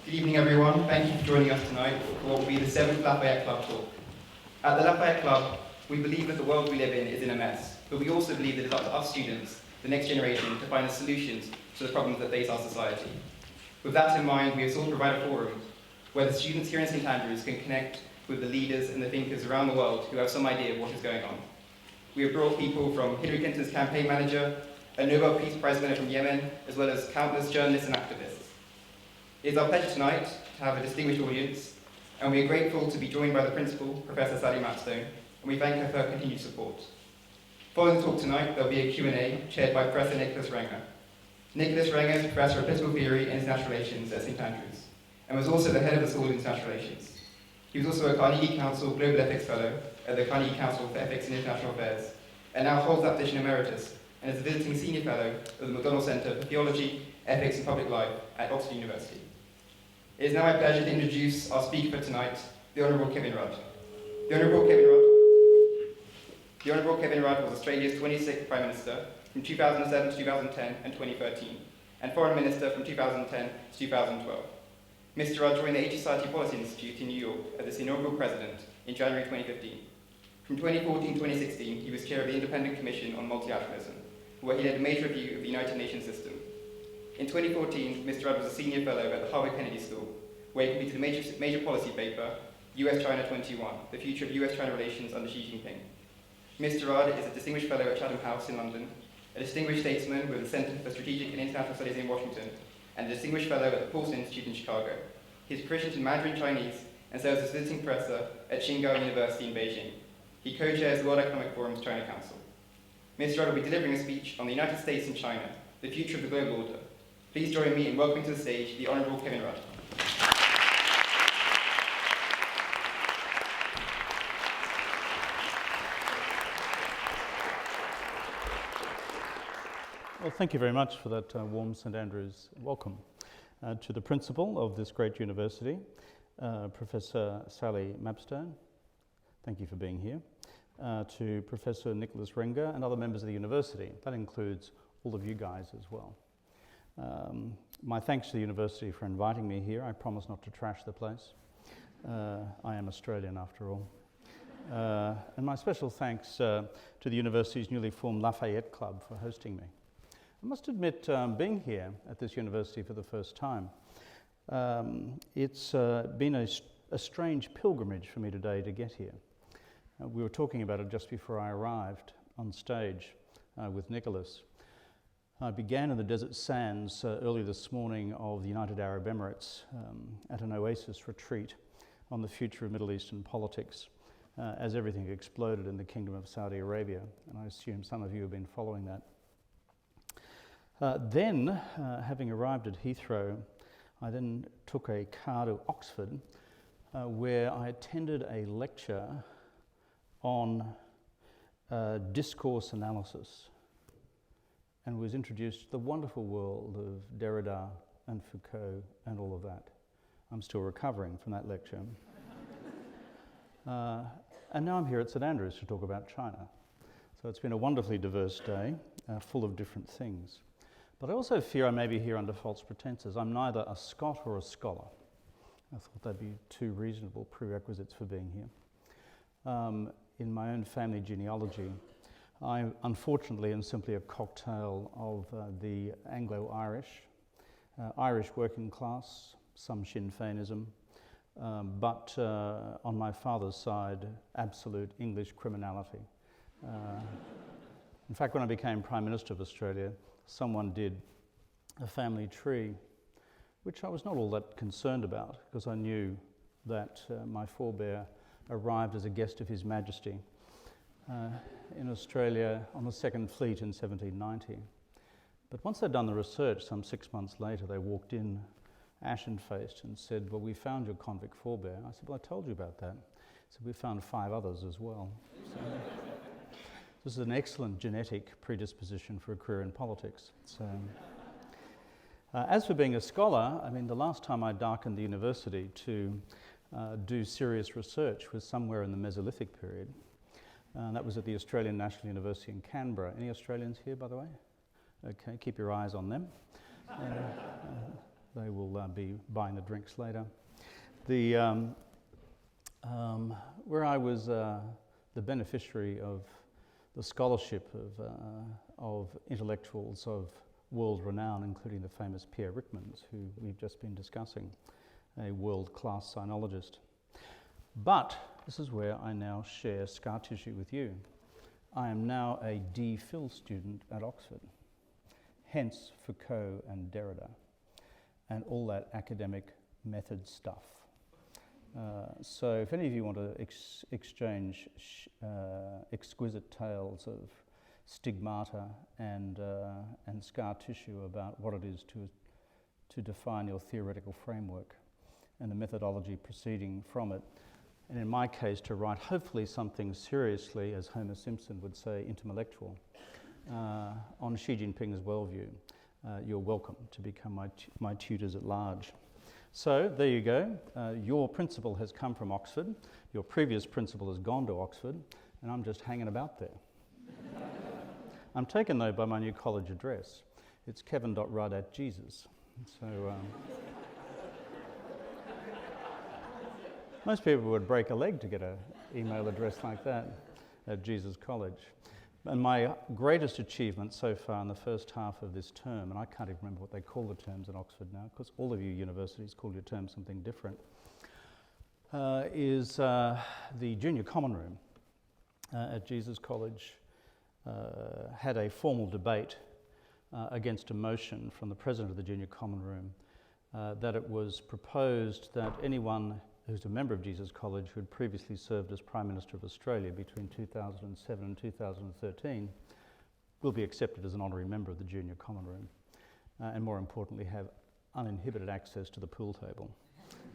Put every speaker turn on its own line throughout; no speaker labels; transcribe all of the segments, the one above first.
Good evening, everyone. Thank you for joining us tonight for what will be the 7th Lafayette Club talk. At the Lafayette Club, we believe that the world we live in is in a mess, but we also believe that it's up to us students, the next generation, to find the solutions to the problems that face our society. With that in mind, we have sought to provide a forum where the students here in St. Andrews can connect with the leaders and the thinkers around the world who have some idea of what is going on. We have brought people from Hillary Clinton's campaign manager, a Nobel Peace Prize winner from Yemen, as well as countless journalists and activists. It is our pleasure tonight to have a distinguished audience, and we are grateful to be joined by the principal, Professor Sally Mapstone, and we thank her for her continued support. Following the talk tonight, there will be a Q&A chaired by Professor Nicholas Renger. Nicholas Renger is Professor of Political Theory and International Relations at St. Andrews, and was also the head of the School of International Relations. He was also a Carnegie Council Global Ethics Fellow at the Carnegie Council for Ethics and International Affairs, and now holds that position emeritus, and is a visiting senior fellow of the McDonald Center for Theology, Ethics and Public Life at Oxford University. It is now my pleasure to introduce our speaker for tonight, the Honourable Kevin Rudd. The Honourable Kevin Rudd was Australia's 26th Prime Minister from 2007 to 2010 and 2013, and Foreign Minister from 2010 to 2012. Mr. Rudd joined the Asia Society Policy Institute in New York as its inaugural president in January 2015. From 2014 to 2016, he was chair of the Independent Commission on Multilateralism, where he led a major review of the United Nations system. In 2014, Mr. Rudd was a senior fellow at the Harvard Kennedy School, where he completed a major policy paper, US-China 21, the future of US-China relations under Xi Jinping. Mr. Rudd is a distinguished fellow at Chatham House in London, a distinguished statesman with the Center for Strategic and International Studies in Washington, and a distinguished fellow at the Paulson Institute in Chicago. He is proficient in Mandarin Chinese and serves as visiting professor at Tsinghua University in Beijing. He co-chairs the World Economic Forum's China Council. Mr. Rudd will be delivering a speech on the United States and China, the future of the global order. Please join me in welcoming to the stage the Honourable Kevin Rudd.
Well, thank you very much for that warm St. Andrews welcome. To the principal of this great university, Professor Sally Mapstone, thank you for being here. To Professor Nicholas Renger and other members of the university, that includes all of you guys as well. My thanks to the university for inviting me here. I promise not to trash the place. I am Australian after all. And my special thanks to the university's newly formed Lafayette Club for hosting me. I must admit, being here at this university for the first time, it's been a strange pilgrimage for me today to get here. We were talking about it just before I arrived on stage with Nicholas. I began in the desert sands early this morning of the United Arab Emirates at an oasis retreat on the future of Middle Eastern politics as everything exploded in the Kingdom of Saudi Arabia, and I assume some of you have been following that. Then, having arrived at Heathrow, I then took a car to Oxford where I attended a lecture on discourse analysis and was introduced to the wonderful world of Derrida and Foucault and all of that. I'm still recovering from that lecture. And now I'm here at St. Andrews to talk about China. So it's been a wonderfully diverse day, full of different things. But I also fear I may be here under false pretenses. I'm neither a Scot or a scholar. I thought that'd be two reasonable prerequisites for being here. In my own family genealogy, I unfortunately am simply a cocktail of the Anglo-Irish, Irish working class, some Sinn Féinism, but on my father's side, absolute English criminality. In fact, when I became Prime Minister of Australia, someone did a family tree, which I was not all that concerned about because I knew that my forebear arrived as a guest of His Majesty in Australia on the Second Fleet in 1790. But once they'd done the research, some 6 months later, they walked in ashen-faced and said, "Well, we found your convict forebear." I said, "Well, I told you about that." He said, "We found 5 others as well." So, this is an excellent genetic predisposition for a career in politics. So, as for being a scholar, I mean, the last time I darkened the university to do serious research was somewhere in the Mesolithic period. That was at the Australian National University in Canberra. Any Australians here, by the way? Okay, keep your eyes on them. They will be buying the drinks later. The, where I was the beneficiary of the scholarship of intellectuals of world renown, including the famous Pierre Ryckmans, who we've just been discussing, a world-class sinologist. But this is where I now share scar tissue with you. I am now a D.Phil student at Oxford, hence Foucault and Derrida, and all that academic method stuff. So if any of you want to exchange exquisite tales of stigmata and scar tissue about what it is to define your theoretical framework and the methodology proceeding from it, and in my case to write hopefully something seriously, as Homer Simpson would say, intellectual, on Xi Jinping's worldview, you're welcome to become my tutors at large. So there you go. Your principal has come from Oxford. Your previous principal has gone to Oxford, and I'm just hanging about there. I'm taken, though, by my new college address. It's kevin.rudd@jesus. So most people would break a leg to get an email address like that at Jesus College. And my greatest achievement so far in the first half of this term, and I can't even remember what they call the terms at Oxford now, because all of you universities call your term something different, is the Junior Common Room at Jesus College had a formal debate against a motion from the president of the Junior Common Room that it was proposed that anyone who's a member of Jesus College who had previously served as Prime Minister of Australia between 2007 and 2013 will be accepted as an honorary member of the Junior Common Room and more importantly have uninhibited access to the pool table.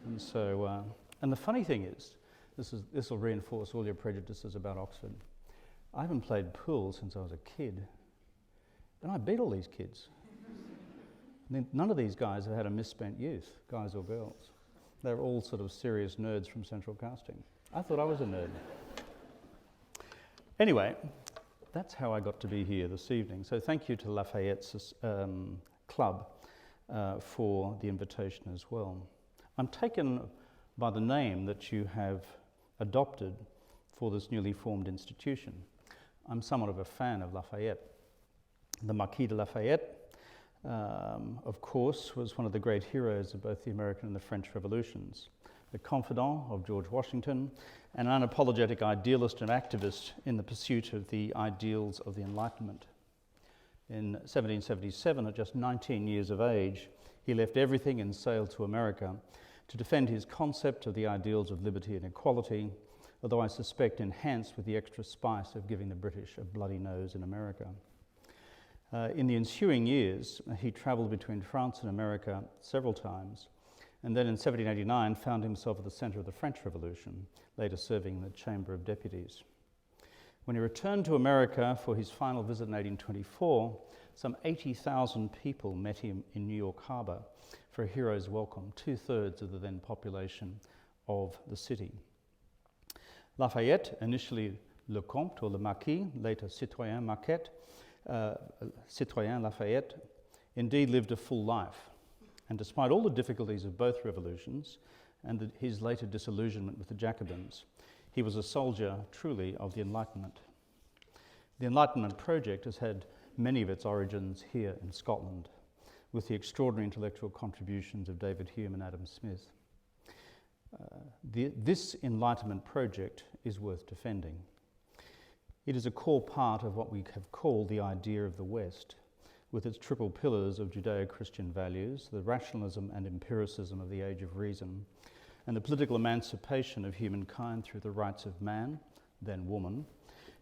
And so, and the funny thing is, this will reinforce all your prejudices about Oxford. I haven't played pool since I was a kid, and I beat all these kids. None of these guys have had a misspent youth, guys or girls. They're all sort of serious nerds from central casting. I thought I was a nerd. Anyway, that's how I got to be here this evening. So thank you to Lafayette's club for the invitation as well. I'm taken by the name that you have adopted for this newly formed institution. I'm somewhat of a fan of Lafayette. The Marquis de Lafayette, of course, was one of the great heroes of both the American and the French revolutions, the confidant of George Washington, and an unapologetic idealist and activist in the pursuit of the ideals of the Enlightenment. In 1777, at just 19 years of age, he left everything and sailed to America to defend his concept of the ideals of liberty and equality, although I suspect enhanced with the extra spice of giving the British a bloody nose in America. In the ensuing years, he travelled between France and America several times, and then in 1789 found himself at the centre of the French Revolution, later serving in the Chamber of Deputies. When he returned to America for his final visit in 1824, some 80,000 people met him in New York Harbour for a hero's welcome, 2/3 of the then population of the city. Lafayette, initially Le Comte or Le Marquis, later Citoyen Marquette, Citoyen Lafayette, indeed lived a full life. And despite all the difficulties of both revolutions and his later disillusionment with the Jacobins, he was a soldier truly of the Enlightenment. The Enlightenment project has had many of its origins here in Scotland, with the extraordinary intellectual contributions of David Hume and Adam Smith. This Enlightenment project is worth defending. It is a core part of what we have called the idea of the West, with its triple pillars of Judeo-Christian values, the rationalism and empiricism of the Age of Reason, and the political emancipation of humankind through the rights of man, then woman,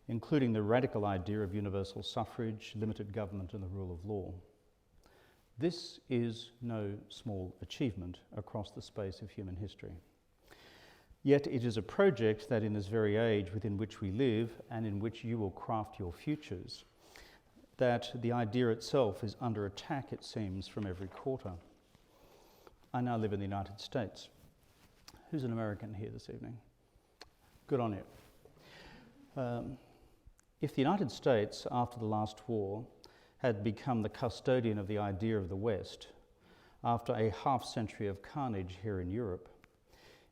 including the radical idea of universal suffrage, limited government, and the rule of law. This is no small achievement across the space of human history. Yet it is a project that in this very age within which we live and in which you will craft your futures, that the idea itself is under attack, it seems, from every quarter. I now live in the United States. Who's an American here this evening? Good on you. If the United States, after the last war, had become the custodian of the idea of the West, after a half-century of carnage here in Europe,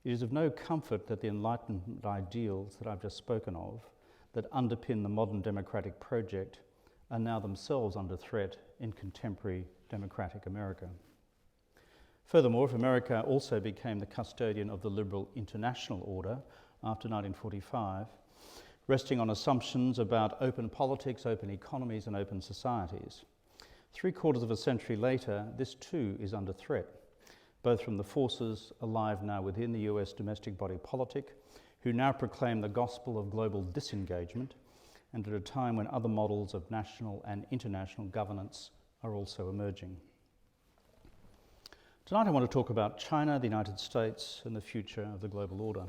it is of no comfort that the Enlightenment ideals that I've just spoken of, that underpin the modern democratic project, are now themselves under threat in contemporary democratic America. Furthermore, if America also became the custodian of the liberal international order after 1945, resting on assumptions about open politics, open economies, and open societies, 3/4 of a century later, this too is under threat, both from the forces alive now within the US domestic body politic, who now proclaim the gospel of global disengagement, and at a time when other models of national and international governance are also emerging. Tonight I want to talk about China, the United States, and the future of the global order.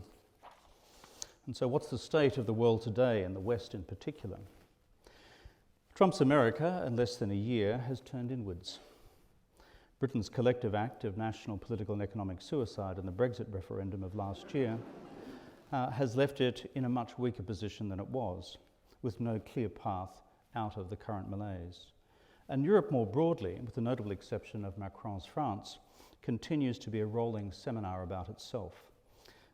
And so what's the state of the world today, and the West in particular? Trump's America, in less than a year, has turned inwards. Britain's collective act of national political and economic suicide in the Brexit referendum of last year has left it in a much weaker position than it was, with no clear path out of the current malaise. And Europe more broadly, with the notable exception of Macron's France, continues to be a rolling seminar about itself,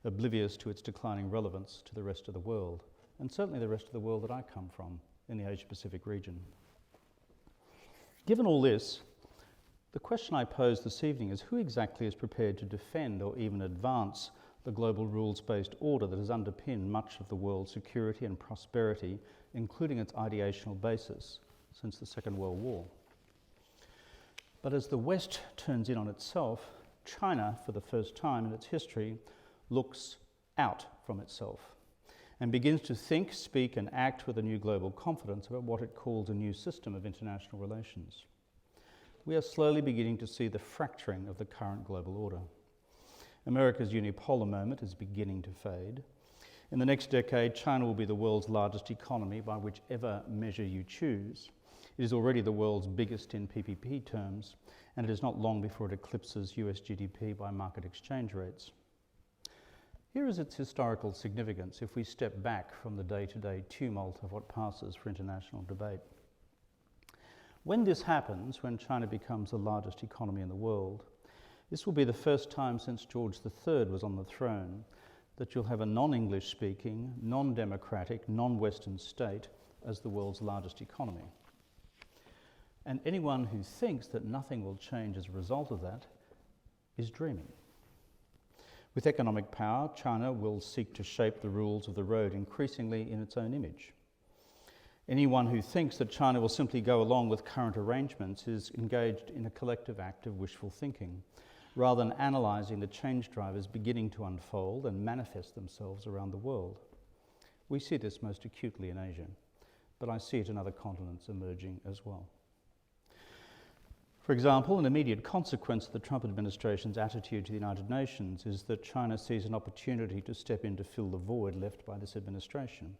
oblivious to its declining relevance to the rest of the world, and certainly the rest of the world that I come from in the Asia-Pacific region. Given all this, the question I pose this evening is who exactly is prepared to defend or even advance the global rules-based order that has underpinned much of the world's security and prosperity, including its ideational basis since the Second World War? But as the West turns in on itself, China, for the first time in its history, looks out from itself and begins to think, speak, and act with a new global confidence about what it calls a new system of international relations. We are slowly beginning to see the fracturing of the current global order. America's unipolar moment is beginning to fade. In the next decade, China will be the world's largest economy by whichever measure you choose. It is already the world's biggest in PPP terms, and it is not long before it eclipses US GDP by market exchange rates. Here is its historical significance if we step back from the day-to-day tumult of what passes for international debate. When this happens, when China becomes the largest economy in the world, this will be the first time since George III was on the throne that you'll have a non-English speaking, non-democratic, non-Western state as the world's largest economy. And anyone who thinks that nothing will change as a result of that is dreaming. With economic power, China will seek to shape the rules of the road increasingly in its own image. Anyone who thinks that China will simply go along with current arrangements is engaged in a collective act of wishful thinking, rather than analysing the change drivers beginning to unfold and manifest themselves around the world. We see this most acutely in Asia, but I see it in other continents emerging as well. For example, an immediate consequence of the Trump administration's attitude to the United Nations is that China sees an opportunity to step in to fill the void left by this administration.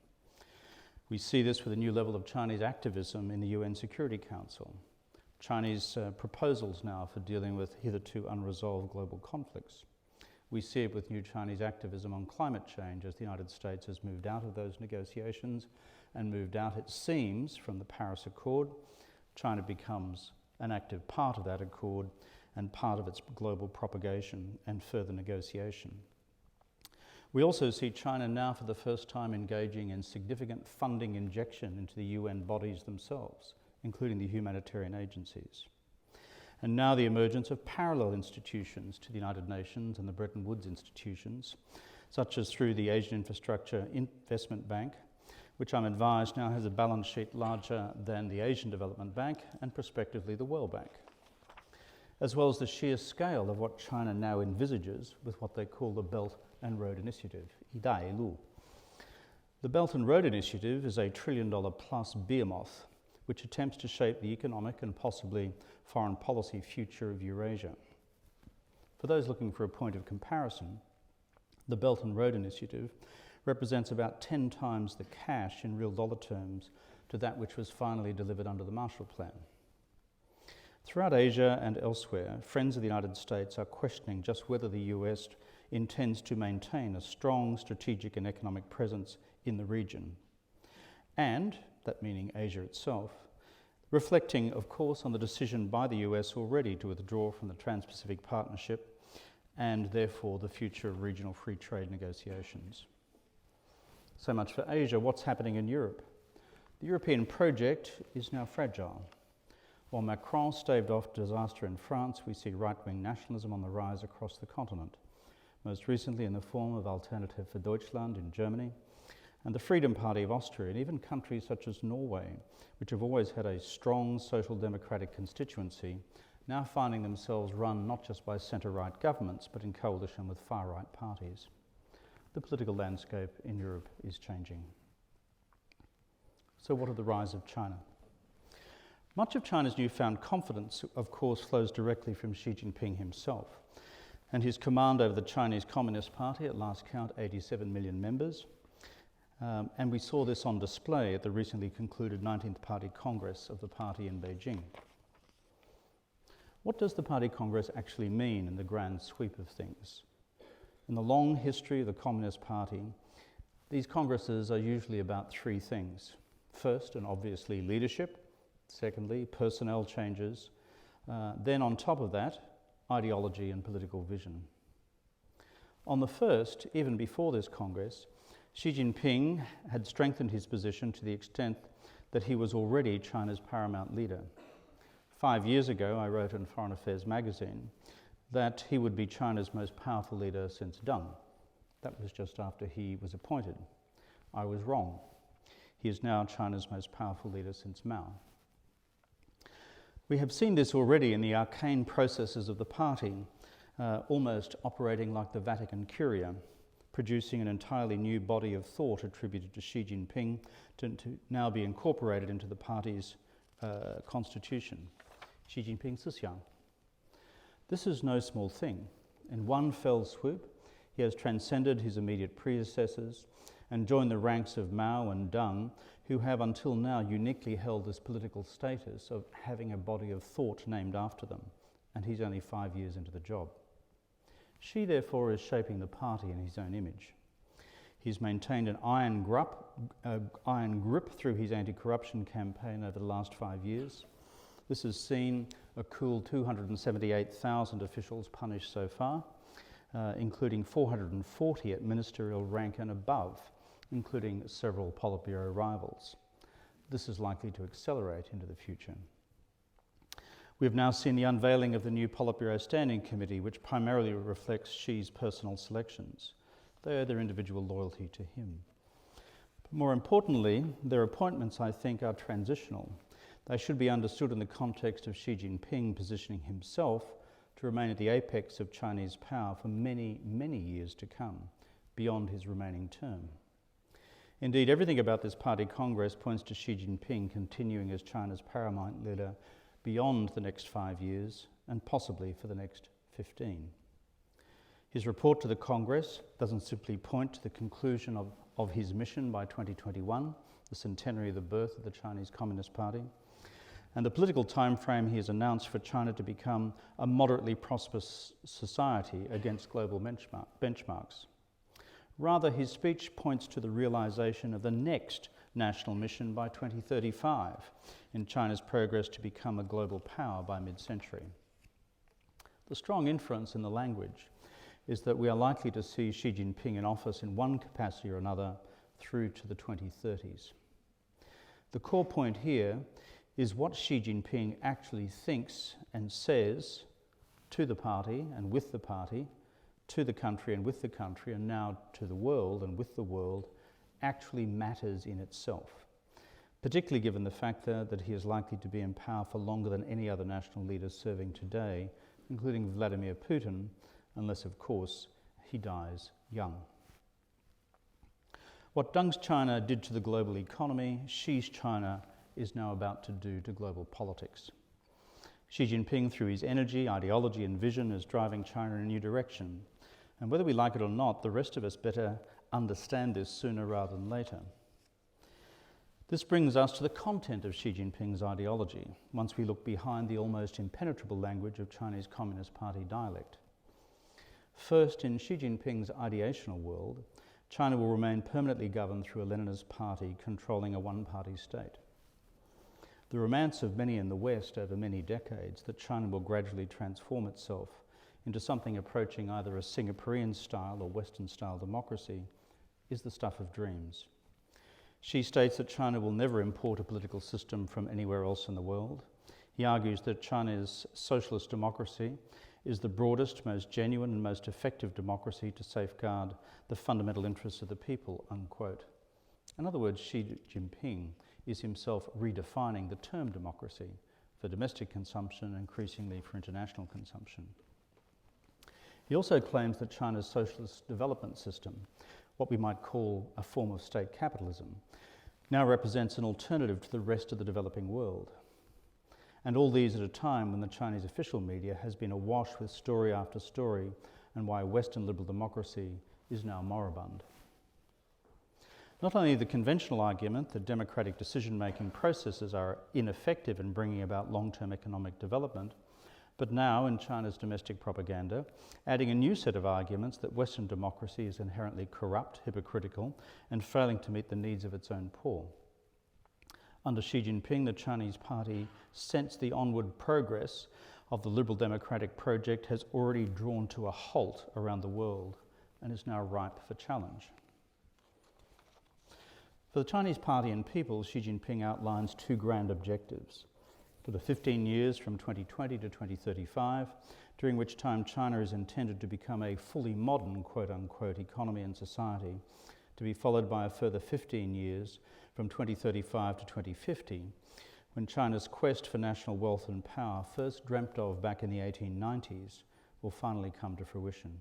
We see this with a new level of Chinese activism in the UN Security Council, Chinese proposals now for dealing with hitherto unresolved global conflicts. We see it with new Chinese activism on climate change as the United States has moved out of those negotiations and moved out, it seems, from the Paris Accord. China becomes an active part of that accord and part of its global propagation and further negotiation. We also see China now for the first time engaging in significant funding injection into the UN bodies themselves, including the humanitarian agencies. And now the emergence of parallel institutions to the United Nations and the Bretton Woods institutions, such as through the Asian Infrastructure Investment Bank, which I'm advised now has a balance sheet larger than the Asian Development Bank and prospectively the World Bank, as well as the sheer scale of what China now envisages with what they call the Belt and Road Initiative, 一带一路. The Belt and Road Initiative is a $1 trillion plus behemoth which attempts to shape the economic and possibly foreign policy future of Eurasia. For those looking for a point of comparison, the Belt and Road Initiative represents about 10 times the cash in real dollar terms to that which was finally delivered under the Marshall Plan. Throughout Asia and elsewhere, friends of the United States are questioning just whether the US intends to maintain a strong strategic and economic presence in the region. And, that meaning Asia itself, reflecting, of course, on the decision by the US already to withdraw from the Trans-Pacific Partnership and therefore the future of regional free trade negotiations. So much for Asia. What's happening in Europe? The European project is now fragile. While Macron staved off disaster in France, we see right-wing nationalism on the rise across the continent, most recently in the form of Alternative für Deutschland in Germany, and the Freedom Party of Austria, and even countries such as Norway, which have always had a strong social democratic constituency, now finding themselves run not just by centre-right governments, but in coalition with far-right parties. The political landscape in Europe is changing. So what of the rise of China? Much of China's newfound confidence, of course, flows directly from Xi Jinping himself, and his command over the Chinese Communist Party, at last count 87 million members. And we saw this on display at the recently concluded 19th Party Congress of the party in Beijing. What does the Party Congress actually mean in the grand sweep of things? In the long history of the Communist Party, these congresses are usually about three things. First, and obviously, leadership. Secondly, personnel changes. Then on top of that, ideology and political vision. On the first, even before this Congress, Xi Jinping had strengthened his position to the extent that he was already China's paramount leader. 5 years ago, I wrote in Foreign Affairs magazine that he would be China's most powerful leader since Deng. That was just after he was appointed. I was wrong. He is now China's most powerful leader since Mao. We have seen this already in the arcane processes of the party, almost operating like the Vatican Curia, producing an entirely new body of thought attributed to Xi Jinping to now be incorporated into the party's constitution. Xi Jinping Sixiang. This is no small thing. In one fell swoop, he has transcended his immediate predecessors and joined the ranks of Mao and Deng, who have until now uniquely held this political status of having a body of thought named after them, and he's only 5 years into the job. Xi, therefore, is shaping the party in his own image. He's maintained an iron grip through his anti-corruption campaign over the last 5 years. This has seen a cool 278,000 officials punished so far, including 440 at ministerial rank and above, including several Politburo rivals. This is likely to accelerate into the future. We've now seen the unveiling of the new Politburo Standing Committee, which primarily reflects Xi's personal selections. They owe their individual loyalty to him. But more importantly, their appointments, I think, are transitional. They should be understood in the context of Xi Jinping positioning himself to remain at the apex of Chinese power for many, many years to come, beyond his remaining term. Indeed, everything about this party congress points to Xi Jinping continuing as China's paramount leader beyond the next 5 years and possibly for the next 15. His report to the Congress doesn't simply point to the conclusion of his mission by 2021, the centenary of the birth of the Chinese Communist Party, and the political timeframe he has announced for China to become a moderately prosperous society against global benchmarks. Rather, his speech points to the realization of the next national mission by 2035 in China's progress to become a global power by mid-century. The strong inference in the language is that we are likely to see Xi Jinping in office in one capacity or another through to the 2030s. The core point here is what Xi Jinping actually thinks and says to the party and with the party, to the country and with the country, and now to the world and with the world, actually matters in itself, particularly given the fact that he is likely to be in power for longer than any other national leader serving today, including Vladimir Putin, unless, of course, he dies young. What Deng's China did to the global economy, Xi's China is now about to do to global politics. Xi Jinping, through his energy, ideology and vision, is driving China in a new direction. And whether we like it or not, the rest of us better understand this sooner rather than later. This brings us to the content of Xi Jinping's ideology, once we look behind the almost impenetrable language of Chinese Communist Party dialect. First, in Xi Jinping's ideational world, China will remain permanently governed through a Leninist party controlling a one-party state. the romance of many in the West over many decades that China will gradually transform itself into something approaching either a Singaporean-style or Western-style democracy is the stuff of dreams. Xi states that China will never import a political system from anywhere else in the world. He argues that China's socialist democracy is the broadest, most genuine and most effective democracy to safeguard the fundamental interests of the people, unquote. In other words, Xi Jinping is himself redefining the term democracy for domestic consumption and increasingly for international consumption. He also claims that China's socialist development system, what we might call a form of state capitalism, now represents an alternative to the rest of the developing world. And all these at a time when the Chinese official media has been awash with story after story and why Western liberal democracy is now moribund. Not only the conventional argument that democratic decision-making processes are ineffective in bringing about long-term economic development, but now in China's domestic propaganda, adding a new set of arguments that Western democracy is inherently corrupt, hypocritical, and failing to meet the needs of its own poor. Under Xi Jinping, the Chinese party sensed the onward progress of the liberal democratic project has already drawn to a halt around the world and is now ripe for challenge. For the Chinese party and people, Xi Jinping outlines two grand objectives. For the 15 years from 2020 to 2035, during which time China is intended to become a fully modern, quote-unquote, economy and society, to be followed by a further 15 years from 2035 to 2050, when China's quest for national wealth and power, first dreamt of back in the 1890s, will finally come to fruition.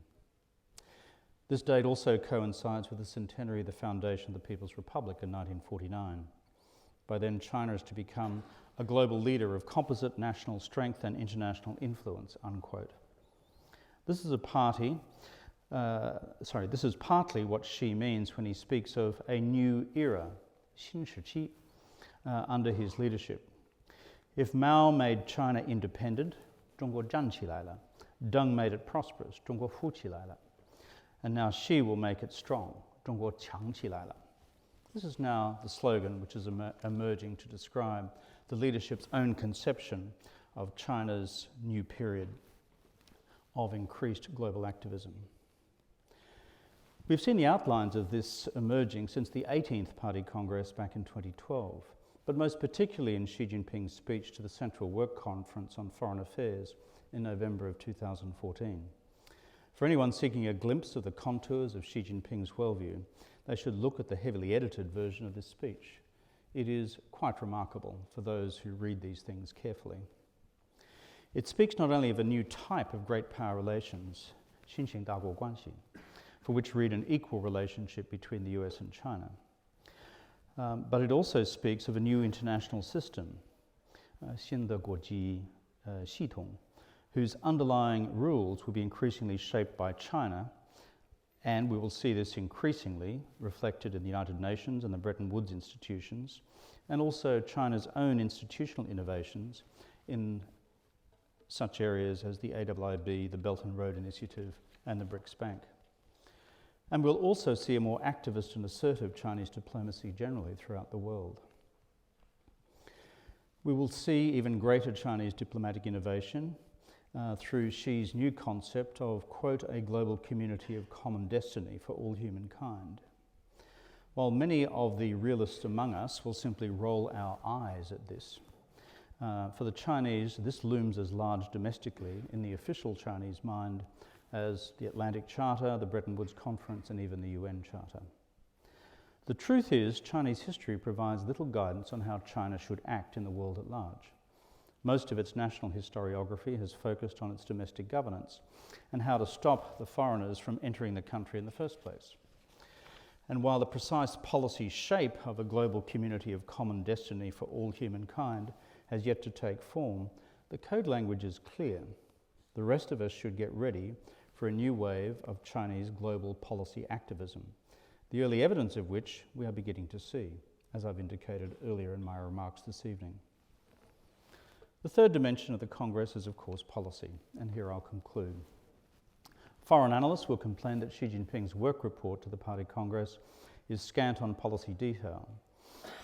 This date also coincides with the centenary of the foundation of the People's Republic in 1949. By then, China is to become a global leader of composite national strength and international influence, unquote. This is partly what Xi means when he speaks of a new era, 新时期, under his leadership. If Mao made China independent, 中国站起来了. Deng made it prosperous, 中国富起来了. And now Xi will make it strong, 中国强起来了. This is now the slogan which is emerging to describe the leadership's own conception of China's new period of increased global activism. We've seen the outlines of this emerging since the 18th Party Congress back in 2012, but most particularly in Xi Jinping's speech to the Central Work Conference on Foreign Affairs in November of 2014. For anyone seeking a glimpse of the contours of Xi Jinping's worldview, they should look at the heavily edited version of this speech. It is quite remarkable for those who read these things carefully. It speaks not only of a new type of great power relations, 新型大国关系, for which read an equal relationship between the US and China, but it also speaks of a new international system, 新的国际系统, whose underlying rules will be increasingly shaped by China, and we will see this increasingly reflected in the United Nations and the Bretton Woods institutions, and also China's own institutional innovations in such areas as the AIIB, the Belt and Road Initiative, and the BRICS Bank. And we'll also see a more activist and assertive Chinese diplomacy generally throughout the world. We will see even greater Chinese diplomatic innovation through Xi's new concept of, quote, a global community of common destiny for all humankind. While many of the realists among us will simply roll our eyes at this, for the Chinese, this looms as large domestically in the official Chinese mind as the Atlantic Charter, the Bretton Woods Conference, and even the UN Charter. The truth is, Chinese history provides little guidance on how China should act in the world at large. Most of its national historiography has focused on its domestic governance and how to stop the foreigners from entering the country in the first place. And while the precise policy shape of a global community of common destiny for all humankind has yet to take form, the code language is clear. The rest of us should get ready for a new wave of Chinese global policy activism, the early evidence of which we are beginning to see, as I've indicated earlier in my remarks this evening. The third dimension of the Congress is, of course, policy, and here I'll conclude. Foreign analysts will complain that Xi Jinping's work report to the Party Congress is scant on policy detail.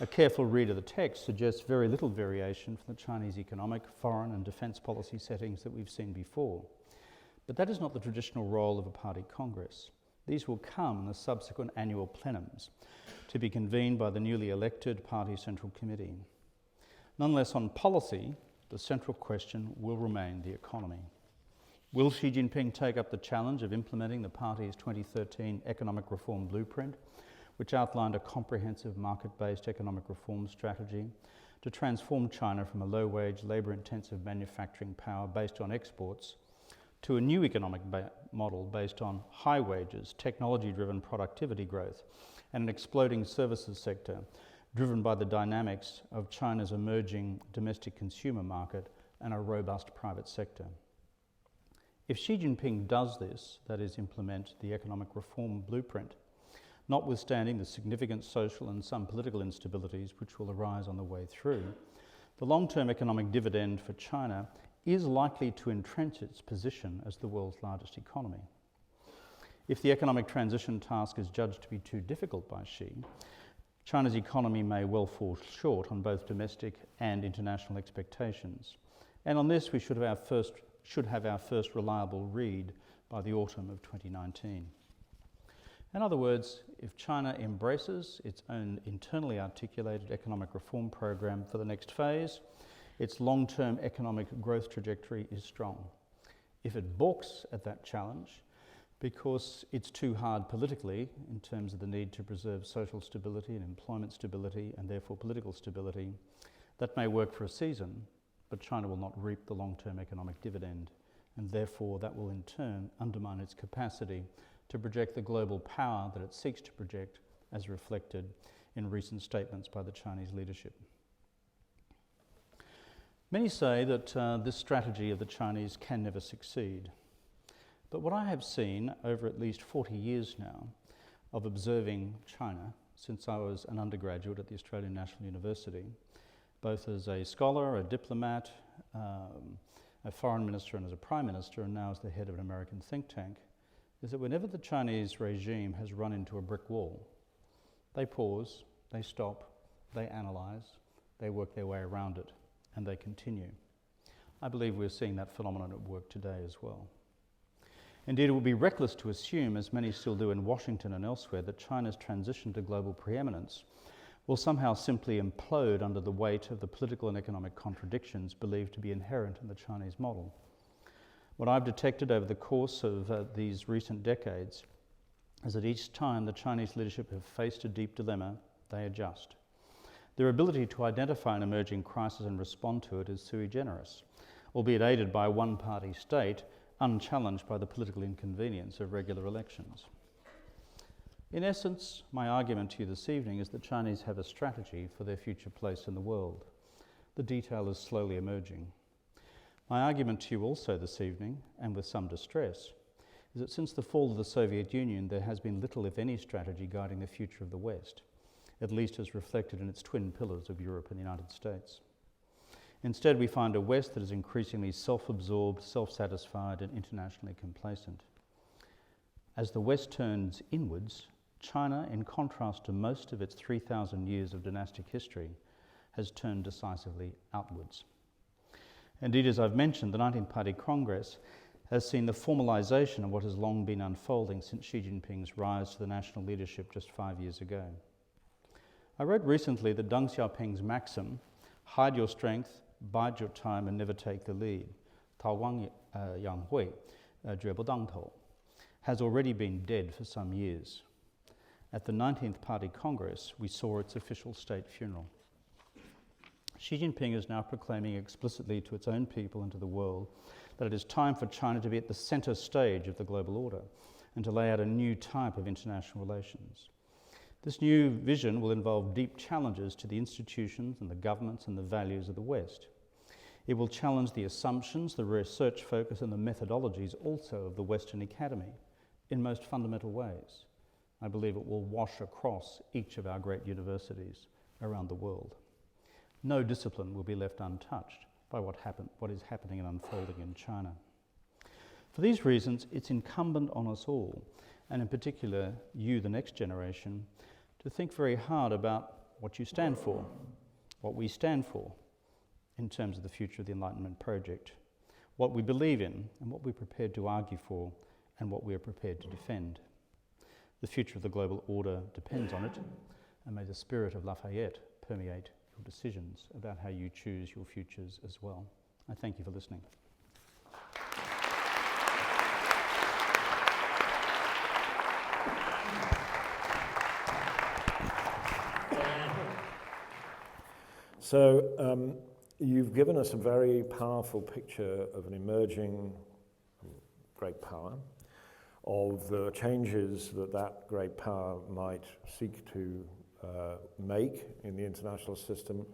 A careful read of the text suggests very little variation from the Chinese economic, foreign and defence policy settings that we've seen before. But that is not the traditional role of a party congress. These will come in the subsequent annual plenums, to be convened by the newly elected Party Central Committee. Nonetheless, on policy, the central question will remain the economy. Will Xi Jinping take up the challenge of implementing the party's 2013 economic reform blueprint, which outlined a comprehensive market-based economic reform strategy to transform China from a low-wage, labour-intensive manufacturing power based on exports to a new economic model based on high wages, technology-driven productivity growth, and an exploding services sector driven by the dynamics of China's emerging domestic consumer market and a robust private sector. If Xi Jinping does this, that is, implement the economic reform blueprint, notwithstanding the significant social and some political instabilities which will arise on the way through, the long-term economic dividend for China is likely to entrench its position as the world's largest economy. If the economic transition task is judged to be too difficult by Xi, China's economy may well fall short on both domestic and international expectations. And on this, we should have our first reliable read by the autumn of 2019. In other words, if China embraces its own internally articulated economic reform program for the next phase, its long-term economic growth trajectory is strong. If it balks at that challenge, because it's too hard politically in terms of the need to preserve social stability and employment stability and therefore political stability, that may work for a season, but China will not reap the long-term economic dividend, and therefore that will in turn undermine its capacity to project the global power that it seeks to project, as reflected in recent statements by the Chinese leadership. Many say that this strategy of the Chinese can never succeed. But what I have seen over at least 40 years now of observing China since I was an undergraduate at the Australian National University, both as a scholar, a diplomat, a foreign minister and as a prime minister, and now as the head of an American think tank, is that whenever the Chinese regime has run into a brick wall, they pause, they stop, they analyse, they work their way around it, and they continue. I believe we're seeing that phenomenon at work today as well. Indeed, it would be reckless to assume, as many still do in Washington and elsewhere, that China's transition to global preeminence will somehow simply implode under the weight of the political and economic contradictions believed to be inherent in the Chinese model. What I've detected over the course of these recent decades is that each time the Chinese leadership have faced a deep dilemma, they adjust. Their ability to identify an emerging crisis and respond to it is sui generis, albeit aided by a one-party state unchallenged by the political inconvenience of regular elections. In essence, my argument to you this evening is that Chinese have a strategy for their future place in the world. The detail is slowly emerging. My argument to you also this evening, and with some distress, is that since the fall of the Soviet Union, there has been little, if any, strategy guiding the future of the West, at least as reflected in its twin pillars of Europe and the United States. Instead, we find a West that is increasingly self-absorbed, self-satisfied, and internationally complacent. As the West turns inwards, China, in contrast to most of its 3,000 years of dynastic history, has turned decisively outwards. Indeed, as I've mentioned, the 19th Party Congress has seen the formalisation of what has long been unfolding since Xi Jinping's rise to the national leadership just 5 years ago. I wrote recently that Deng Xiaoping's maxim, "Hide your strength, bide your time and never take the lead," 韬光养晦, 绝不当头, has already been dead for some years. At the 19th Party Congress, we saw its official state funeral. Xi Jinping is now proclaiming explicitly to its own people and to the world that it is time for China to be at the centre stage of the global order and to lay out a new type of international relations. This new vision will involve deep challenges to the institutions and the governments and the values of the West. It will challenge the assumptions, the research focus and the methodologies also of the Western Academy in most fundamental ways. I believe it will wash across each of our great universities around the world. No discipline will be left untouched by what is happening and unfolding in China. For these reasons, it's incumbent on us all, and in particular you, the next generation, to think very hard about what you stand for, what we stand for in terms of the future of the Enlightenment project, what we believe in and what we're prepared to argue for and what we are prepared to defend. The future of the global order depends on it, and may the spirit of Lafayette permeate your decisions about how you choose your futures as well. I thank you for listening.
So you've given us a very powerful picture of an emerging great power, of the changes that that great power might seek to make in the international system,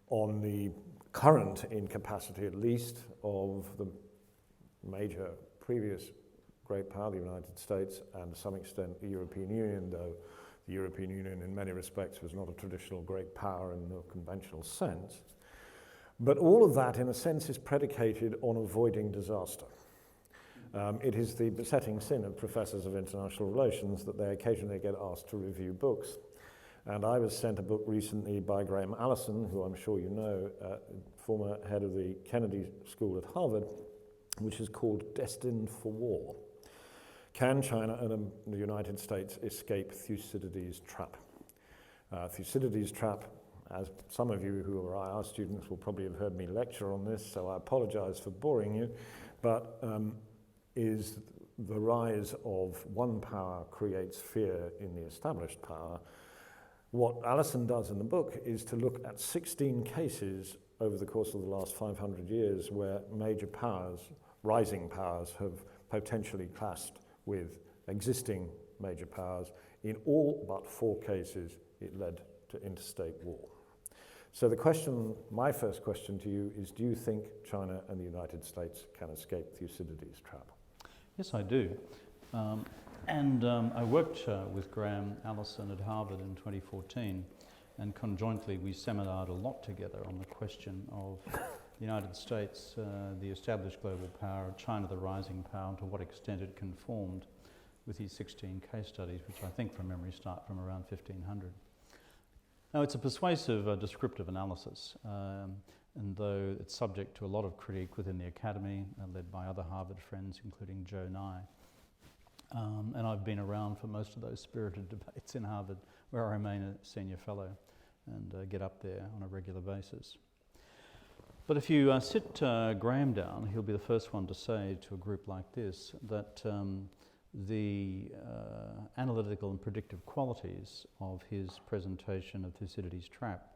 on the current incapacity, at least, of the major previous great power, the United States, and to some extent the European Union, though the European Union in many respects was not a traditional great power in the conventional sense. But all of that, in a sense, is predicated on avoiding disaster. It is the besetting sin of professors of international relations that they occasionally get asked to review books. And I was sent a book recently by Graham Allison, who I'm sure you know, former head of the Kennedy School at Harvard, which is called Destined for War. Can China and the United States escape Thucydides' trap? Thucydides' trap, as some of you who are IR students will probably have heard me lecture on this, so I apologize for boring you, but is the rise of one power creates fear in the established power. What Allison does in the book is to look at 16 cases over the course of the last 500 years where major powers, rising powers, have potentially clashed with existing major powers. In all but 4 cases, it led to interstate war. So the question, my first question to you is, do you think China and the United States can escape Thucydides' trap?
Yes, I do. I worked with Graham Allison at Harvard in 2014, and conjointly we seminared a lot together on the question of the United States, the established global power, China the rising power, and to what extent it conformed with these 16 case studies, which I think from memory start from around 1500. Now, it's a persuasive descriptive analysis, and though it's subject to a lot of critique within the academy, led by other Harvard friends, including Joe Nye. And I've been around for most of those spirited debates in Harvard, where I remain a senior fellow and get up there on a regular basis. But if you sit Graham down, he'll be the first one to say to a group like this that the analytical and predictive qualities of his presentation of Thucydides' trap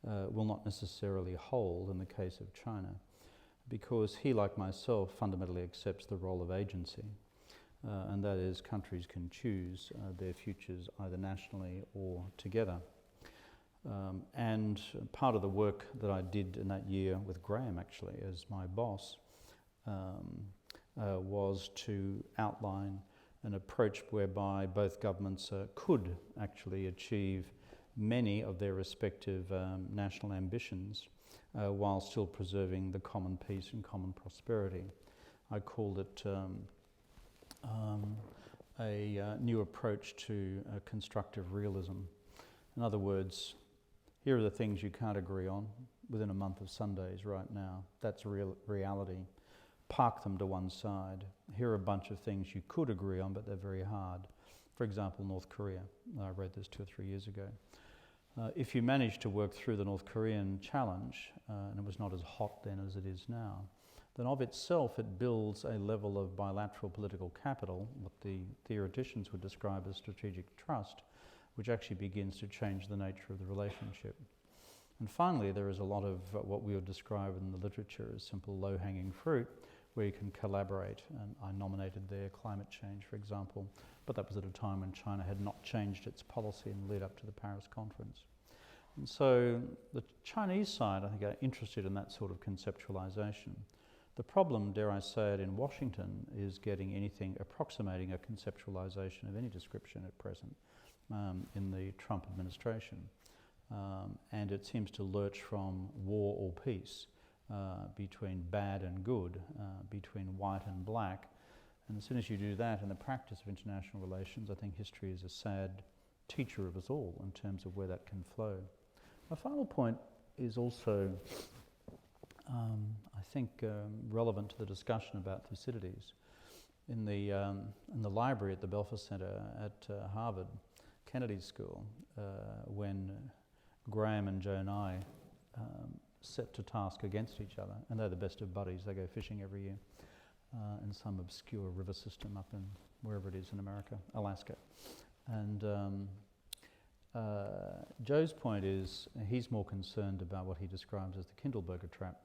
will not necessarily hold in the case of China, because he, like myself, fundamentally accepts the role of agency, and that is countries can choose their futures either nationally or together. And part of the work that I did in that year with Graham, actually, as my boss, was to outline an approach whereby both governments could actually achieve many of their respective national ambitions while still preserving the common peace and common prosperity. I called it a new approach to constructive realism. In other words, here are the things you can't agree on within a month of Sundays right now. That's reality. Park them to one side. Here are a bunch of things you could agree on, but they're very hard. For example, North Korea. I read this 2 or 3 years ago. If you manage to work through the North Korean challenge, and it was not as hot then as it is now, then of itself it builds a level of bilateral political capital, what the theoreticians would describe as strategic trust, which actually begins to change the nature of the relationship. And finally, there is a lot of what we would describe in the literature as simple low-hanging fruit, where you can collaborate. And I nominated there climate change, for example, but that was at a time when China had not changed its policy in the lead up to the Paris conference. And so the Chinese side, I think, are interested in that sort of conceptualization. The problem, dare I say it, in Washington is getting anything approximating a conceptualization of any description at present in the Trump administration. And it seems to lurch from war or peace, between bad and good, between white and black. And as soon as you do that in the practice of international relations, I think history is a sad teacher of us all in terms of where that can flow. My final point is also, I think, relevant to the discussion about Thucydides. In the library at the Belfer Center at Harvard Kennedy School, when Graham and Joe Nye set to task against each other, and they're the best of buddies. They go fishing every year in some obscure river system up in wherever it is in America, Alaska. And Joe's point is he's more concerned about what he describes as the Kindleberger trap.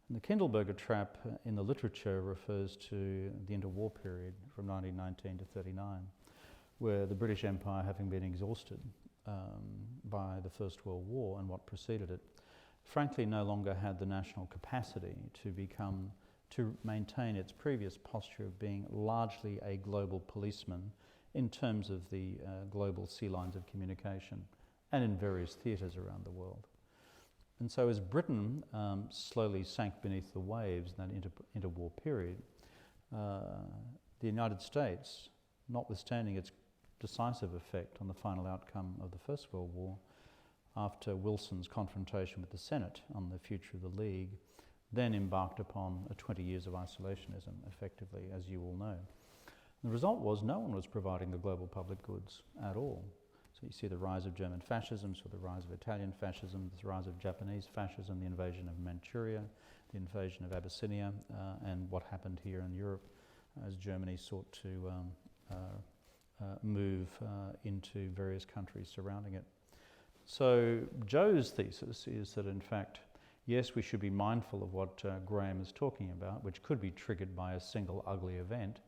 And the Kindleberger trap in the literature refers to the interwar period from 1919 to 39, where the British Empire, having been exhausted by the First World War and what preceded it, frankly no longer had the national capacity to maintain its previous posture of being largely a global policeman in terms of the global sea lines of communication and in various theatres around the world. And so as Britain slowly sank beneath the waves in that interwar period, the United States, notwithstanding its decisive effect on the final outcome of the First World War, after Wilson's confrontation with the Senate on the future of the League, then embarked upon 20 years of isolationism, effectively, as you all know. The result was no one was providing the global public goods at all. So you see the rise of German fascism, so the rise of Italian fascism, the rise of Japanese fascism, the invasion of Manchuria, the invasion of Abyssinia, and what happened here in Europe as Germany sought to move into various countries surrounding it. So Joe's thesis is that, in fact, yes, we should be mindful of what Graham is talking about, which could be triggered by a single ugly event,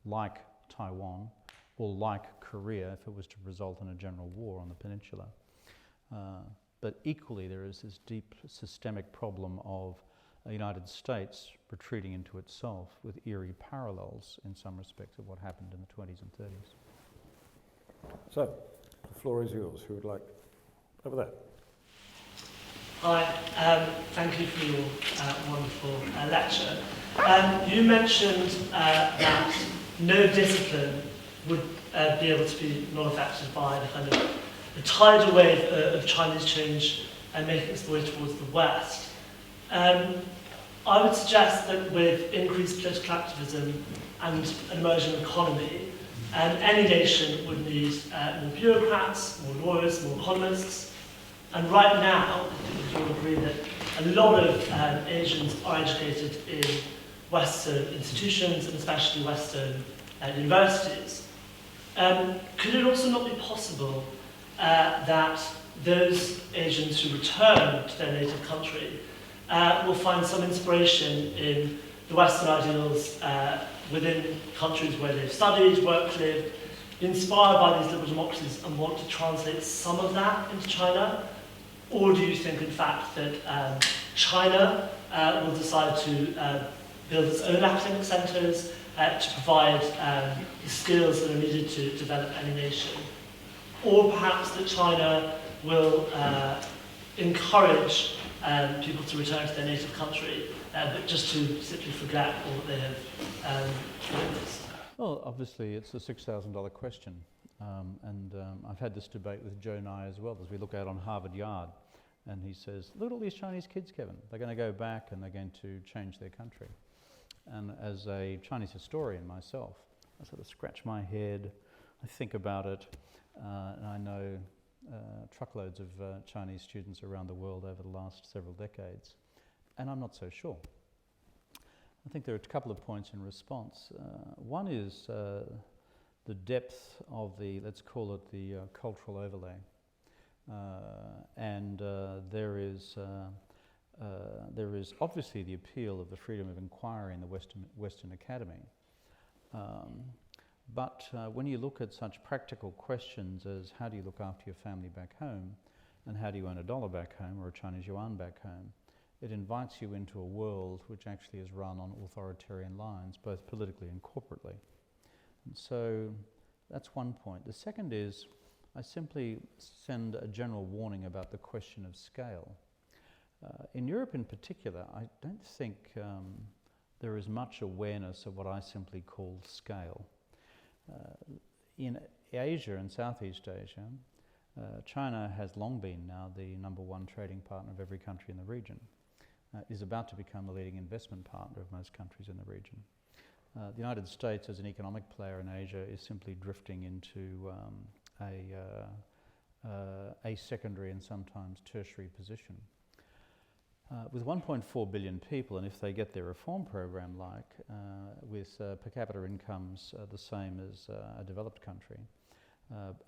like Taiwan, or like Korea, if it was to result in a general war on the peninsula. But equally, there is this deep systemic problem of the United States retreating into itself with eerie parallels in some respects of what happened in the 20s and 30s.
So, the floor is yours. Who would like? Over there.
Hi, thank you for your wonderful lecture. You mentioned that no discipline would be able to be not affected by the kind of the tidal wave of Chinese change and making its way towards the West. I would suggest that with increased political activism and an emerging economy, any nation would need more bureaucrats, more lawyers, more economists. And right now, I think we all agree that a lot of Asians are educated in Western institutions and especially Western universities. Could it also not be possible that those Asians who return to their native country will find some inspiration in the Western ideals within countries where they've studied, worked, lived, inspired by these liberal democracies and want to translate some of that into China? Or do you think, in fact, that China will decide to build its own academic centres to provide the skills that are needed to develop any nation? Or perhaps that China will encourage people to return to their native country, but just to simply forget all that they have witnessed?
Well, obviously, it's a $6,000 question. I've had this debate with Joe Nye as well, as we look out on Harvard Yard, and he says, look at all these Chinese kids, Kevin. They're going to go back and they're going to change their country. And as a Chinese historian myself, I sort of scratch my head, I think about it, and I know truckloads of Chinese students around the world over the last several decades, and I'm not so sure. I think there are a couple of points in response. One is the depth of the, let's call it the cultural overlay. There is obviously the appeal of the freedom of inquiry in the Western Academy. But when you look at such practical questions as how do you look after your family back home, and how do you earn $1 back home or a Chinese yuan back home, it invites you into a world which actually is run on authoritarian lines, both politically and corporately. And so that's one point. The second is, I simply send a general warning about the question of scale. In Europe in particular, I don't think there is much awareness of what I simply call scale. in Asia and Southeast Asia, China has long been now the number one trading partner of every country in the region, is about to become a leading investment partner of most countries in the region. The United States, as an economic player in Asia, is simply drifting into a secondary and sometimes tertiary position. With 1.4 billion people, and if they get their reform program with per capita incomes the same as a developed country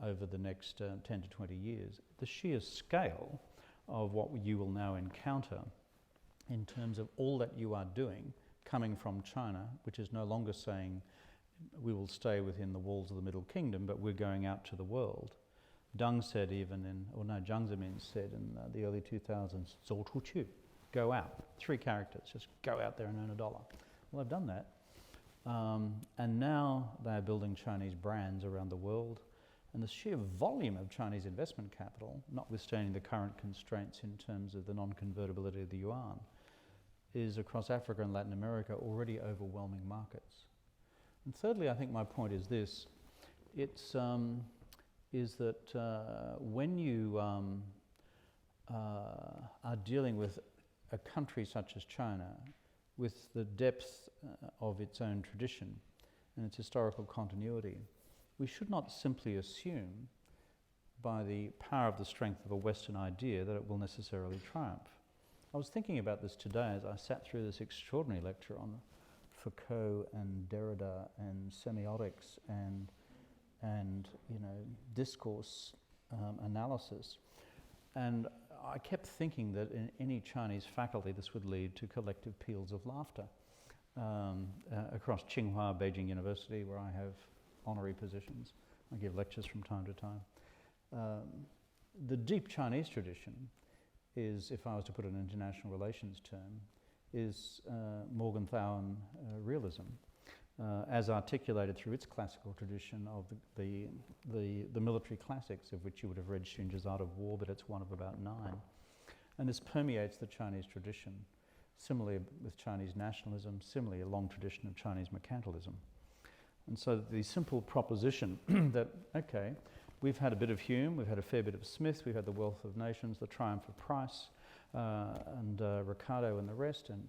over the next 10 to 20 years, the sheer scale of what you will now encounter in terms of all that you are doing coming from China, which is no longer saying we will stay within the walls of the Middle Kingdom, but we're going out to the world. Jiang Zemin said in the early 2000s, 走出去, go out. 3 characters, just go out there and earn $1. Well, they've done that. And now they're building Chinese brands around the world. And the sheer volume of Chinese investment capital, notwithstanding the current constraints in terms of the non-convertibility of the yuan, is across Africa and Latin America already overwhelming markets. And thirdly, I think my point is this. Is that when you are dealing with a country such as China, with the depth of its own tradition and its historical continuity, we should not simply assume by the power of the strength of a Western idea that it will necessarily triumph. I was thinking about this today as I sat through this extraordinary lecture on Foucault and Derrida and semiotics and discourse analysis. And I kept thinking that in any Chinese faculty this would lead to collective peals of laughter. Across Tsinghua, Beijing University, where I have honorary positions, I give lectures from time to time. The deep Chinese tradition is, if I was to put an international relations term, is Morgenthauan realism. As articulated through its classical tradition of the military classics, of which you would have read Xunzhi's Art of War, but it's one of about 9. And this permeates the Chinese tradition. Similarly with Chinese nationalism, similarly a long tradition of Chinese mercantilism. And so the simple proposition that, okay, we've had a bit of Hume, we've had a fair bit of Smith, we've had the Wealth of Nations, the Triumph of Price, and Ricardo and the rest, and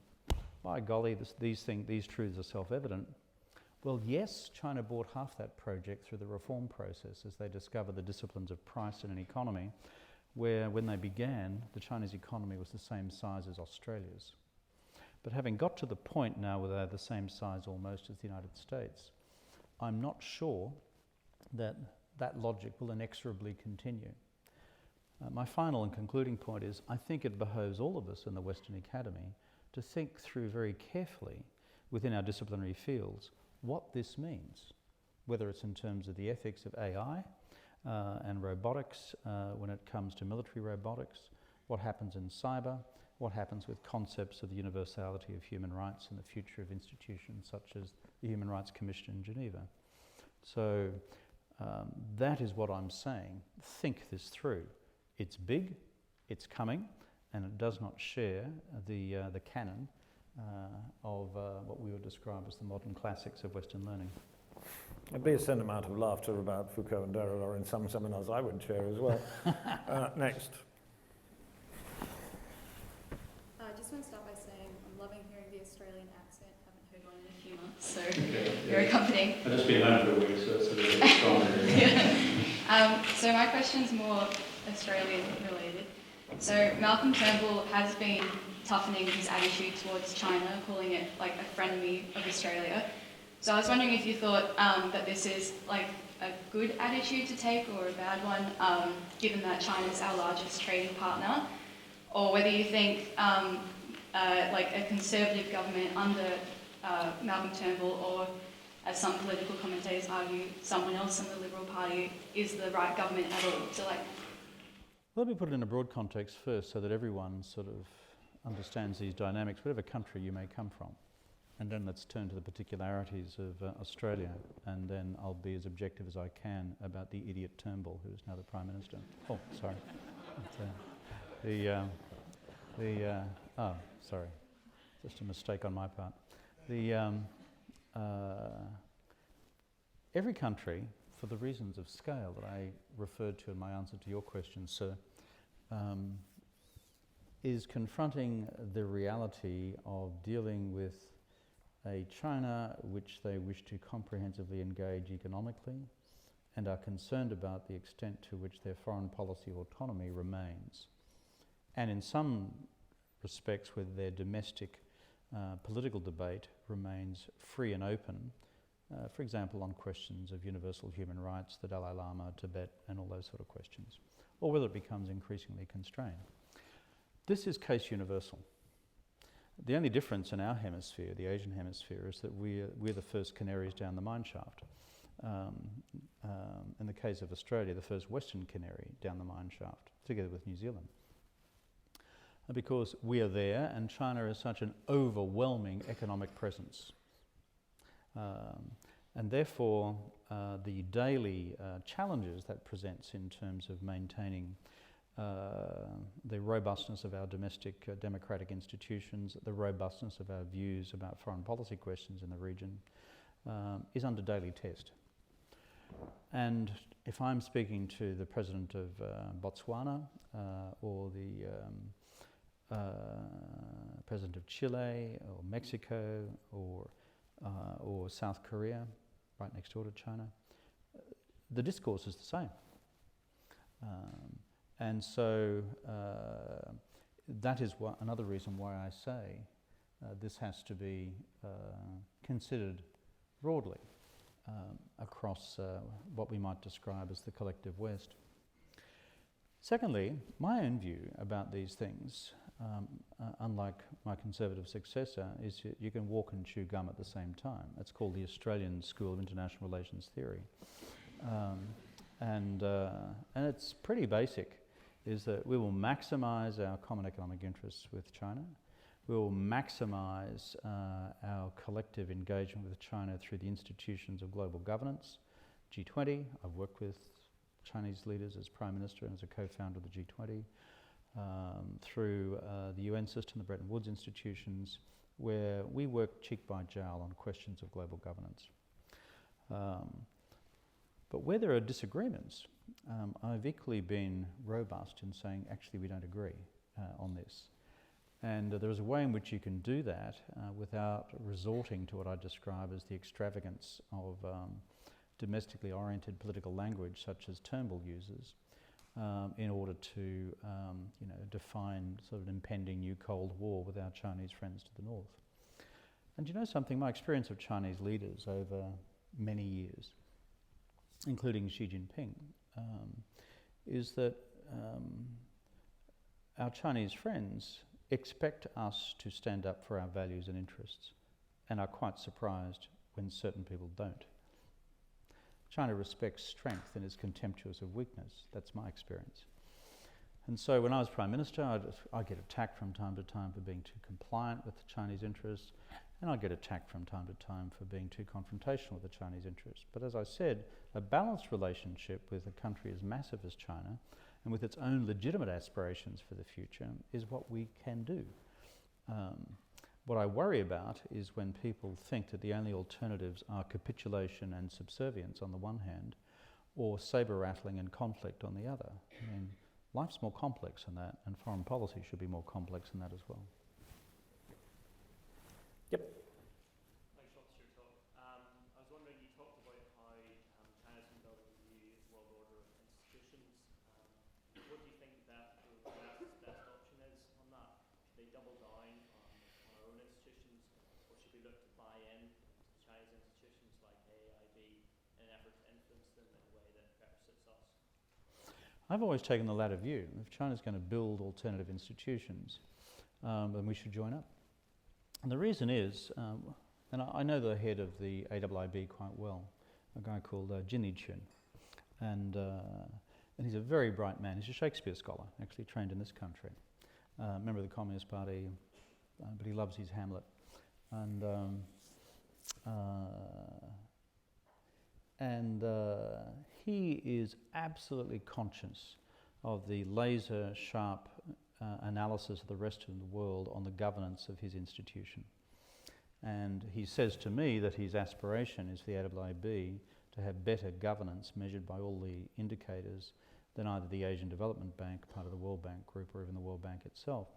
by golly, these truths are self-evident. Well, yes, China bought half that project through the reform process as they discovered the disciplines of price in an economy where, when they began, the Chinese economy was the same size as Australia's. But having got to the point now where they're the same size almost as the United States, I'm not sure that that logic will inexorably continue. My final and concluding point is I think it behoves all of us in the Western Academy to think through very carefully within our disciplinary fields what this means, whether it's in terms of the ethics of AI and robotics when it comes to military robotics, what happens in cyber, what happens with concepts of the universality of human rights and the future of institutions such as the Human Rights Commission in Geneva. So that is what I'm saying. Think this through. It's big, it's coming, and it does not share the canon of what we would describe as the modern classics of Western learning.
There'd be a certain amount of laughter about Foucault and Derrida in some seminars I would chair as well. Next.
I just want to start by saying I'm loving hearing the Australian accent. Haven't heard one in a few months, so very comforting.
I've just been home for a week, so it's a little bit stronger.
So my question's more Australian related. So Malcolm Turnbull has been toughening his attitude towards China, calling it like a frenemy of Australia. So I was wondering if you thought that this is like a good attitude to take or a bad one, given that China's our largest trading partner, or whether you think like a conservative government under Malcolm Turnbull, or as some political commentators argue, someone else in the Liberal Party is the right government at all. So like.
Let me put it in a broad context first so that everyone sort of understands these dynamics, whatever country you may come from. And then let's turn to the particularities of Australia, and then I'll be as objective as I can about the idiot Turnbull, who is now the Prime Minister. Oh, sorry. Sorry. Just a mistake on my part. Every country for the reasons of scale that I referred to in my answer to your question, sir, is confronting the reality of dealing with a China which they wish to comprehensively engage economically and are concerned about the extent to which their foreign policy autonomy remains. And in some respects, whether their domestic political debate remains free and open, for example, on questions of universal human rights, the Dalai Lama, Tibet, and all those sort of questions, or whether it becomes increasingly constrained. This is case universal. The only difference in our hemisphere, the Asian hemisphere, is that we're the first canaries down the mine shaft. In the case of Australia, the first Western canary down the mine shaft, together with New Zealand. Because we are there, and China is such an overwhelming economic presence. And therefore, the daily challenges that presents in terms of maintaining the robustness of our domestic democratic institutions, the robustness of our views about foreign policy questions in the region, is under daily test. And if I'm speaking to the president of Botswana or the president of Chile or Mexico or South Korea, right next door to China, the discourse is the same. And so that is another reason why I say this has to be considered broadly across what we might describe as the collective West. Secondly, my own view about these things, unlike my conservative successor, is you can walk and chew gum at the same time. It's called the Australian School of International Relations Theory. And it's pretty basic, is that we will maximise our common economic interests with China. We will maximise our collective engagement with China through the institutions of global governance, G20. I've worked with Chinese leaders as Prime Minister and as a co-founder of the G20, through the UN system, the Bretton Woods institutions, where we work cheek by jowl on questions of global governance. But where there are disagreements, I've equally been robust in saying, actually, we don't agree on this. And there is a way in which you can do that without resorting to what I describe as the extravagance of domestically oriented political language, such as Turnbull uses, in order to define sort of an impending new Cold War with our Chinese friends to the north. And you know something? My experience of Chinese leaders over many years, including Xi Jinping, is that our Chinese friends expect us to stand up for our values and interests and are quite surprised when certain people don't. China respects strength and is contemptuous of weakness. That's my experience. And so when I was Prime Minister, I'd get attacked from time to time for being too compliant with the Chinese interests, and I'd get attacked from time to time for being too confrontational with the Chinese interests. But as I said, a balanced relationship with a country as massive as China and with its own legitimate aspirations for the future is what we can do. What I worry about is when people think that the only alternatives are capitulation and subservience on the one hand, or sabre rattling and conflict on the other. I mean, life's more complex than that, and foreign policy should be more complex than that as well. Yep.
Thanks, Rob, for your talk. I was wondering, you talked about how China's been building a new world order of institutions. What do you think that the best option is on that? Should they double down on our own institutions, or should we look to buy in to Chinese institutions like AIB in an effort to influence them in a way that better suits us?
I've always taken the latter view. If China's going to build alternative institutions, then we should join up. And the reason is, and I know the head of the AIIB quite well, a guy called Jinli Chun, and he's a very bright man. He's a Shakespeare scholar, actually trained in this country, member of the Communist Party, but he loves his Hamlet, and he is absolutely conscious of the laser-sharp analysis of the rest of the world on the governance of his institution. And he says to me that his aspiration is for the AIIB to have better governance measured by all the indicators than either the Asian Development Bank, part of the World Bank group, or even the World Bank itself.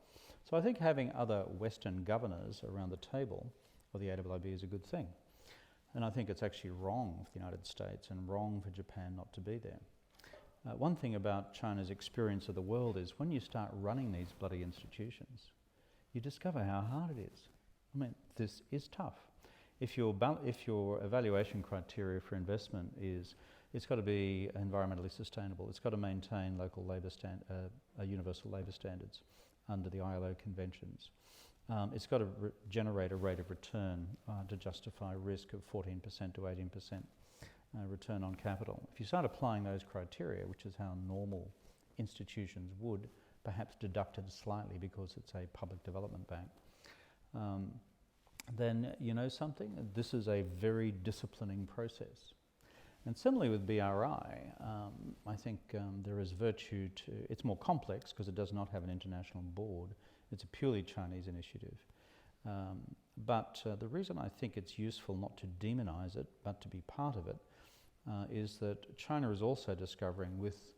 So I think having other Western governors around the table of the AIIB is a good thing. And I think it's actually wrong for the United States and wrong for Japan not to be there. One thing about China's experience of the world is when you start running these bloody institutions, you discover how hard it is. I mean, this is tough. If your evaluation criteria for investment is, it's got to be environmentally sustainable, it's got to maintain local labour universal labour standards under the ILO conventions, it's got to generate a rate of return to justify risk of 14% to 18% return on capital. If you start applying those criteria, which is how normal institutions would, perhaps deducted slightly because it's a public development bank, then you know something, this is a very disciplining process. And similarly with BRI, I think there is virtue to, it's more complex because it does not have an international board, it's a purely Chinese initiative. But the reason I think it's useful not to demonise it, but to be part of it, is that China is also discovering with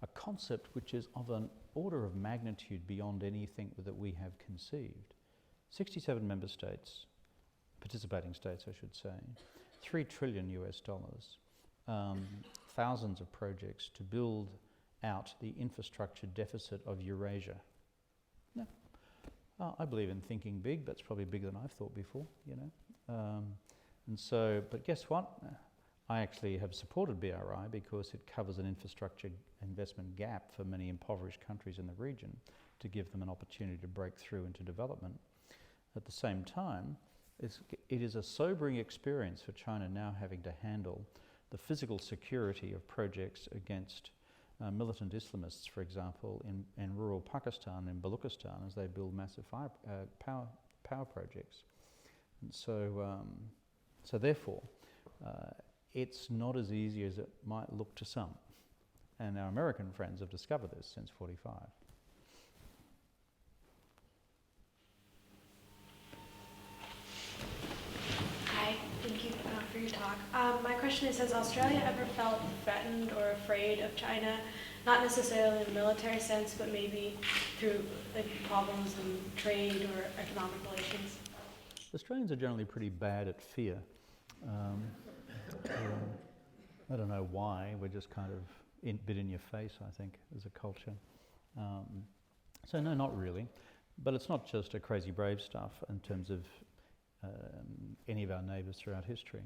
a concept which is of an order of magnitude beyond anything that we have conceived. 67 member states, participating states I should say, $3 trillion US, thousands of projects to build out the infrastructure deficit of Eurasia. Yeah. I believe in thinking big, that's probably bigger than I've thought before, you know. And so, but guess what? I actually have supported BRI because it covers an infrastructure investment gap for many impoverished countries in the region to give them an opportunity to break through into development. At the same time, it is a sobering experience for China now having to handle the physical security of projects against militant Islamists, for example, in rural Pakistan, in Baluchistan, as they build massive power projects. And so, so therefore, it's not as easy as it might look to some. And our American friends have discovered this since '45.
Hi, thank you for your talk. My question is, has Australia ever felt threatened or afraid of China, not necessarily in a military sense, but maybe through problems in trade or economic relations?
Australians are generally pretty bad at fear. I don't know why, we're just kind of a bit in your face, I think, as a culture. So no, not really. But it's not just a crazy brave stuff in terms of any of our neighbours throughout history.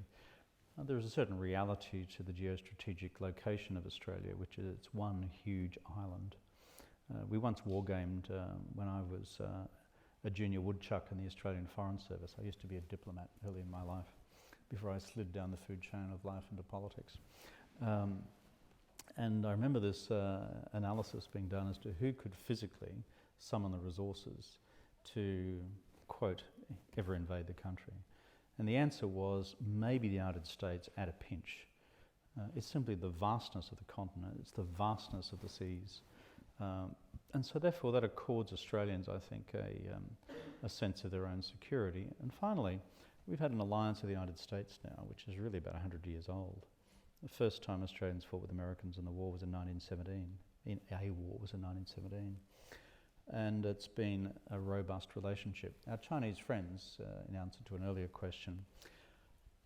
There is a certain reality to the geostrategic location of Australia, which is it's one huge island. We once wargamed when I was a junior woodchuck in the Australian Foreign Service. I used to be a diplomat early in my life, before I slid down the food chain of life into politics. And I remember this analysis being done as to who could physically summon the resources to, quote, ever invade the country. And the answer was maybe the United States at a pinch. It's simply the vastness of the continent, it's the vastness of the seas. And so therefore that accords Australians, I think, a sense of their own security. And finally, we've had an alliance with the United States now, which is really about 100 years old. The first time Australians fought with Americans in the war was in 1917. And it's been a robust relationship. Our Chinese friends, in answer to an earlier question,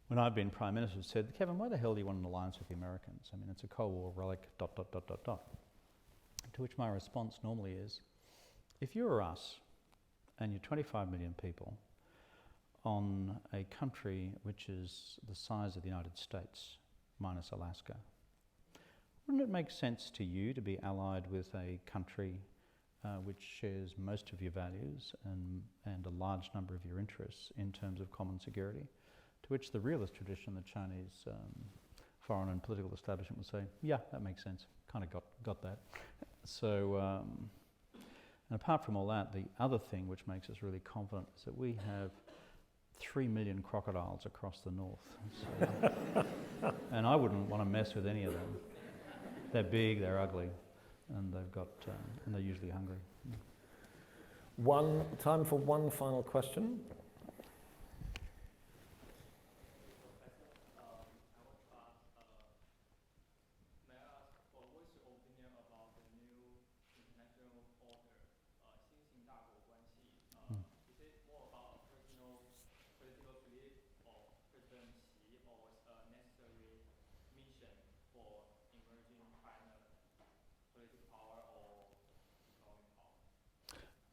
when I've been Prime Minister, said, Kevin, why the hell do you want an alliance with the Americans? I mean, it's a Cold War relic, ... To which my response normally is, if you were us, and you're 25 million people, on a country which is the size of the United States, minus Alaska, wouldn't it make sense to you to be allied with a country which shares most of your values and a large number of your interests in terms of common security? To which the realist tradition, the Chinese foreign and political establishment would say, yeah, that makes sense, kind of got that. So, and apart from all that, the other thing which makes us really confident is that we have 3 million crocodiles across the north. So, and I wouldn't want to mess with any of them. They're big, they're ugly, and and they're usually hungry.
Time for one final question.
I want to ask,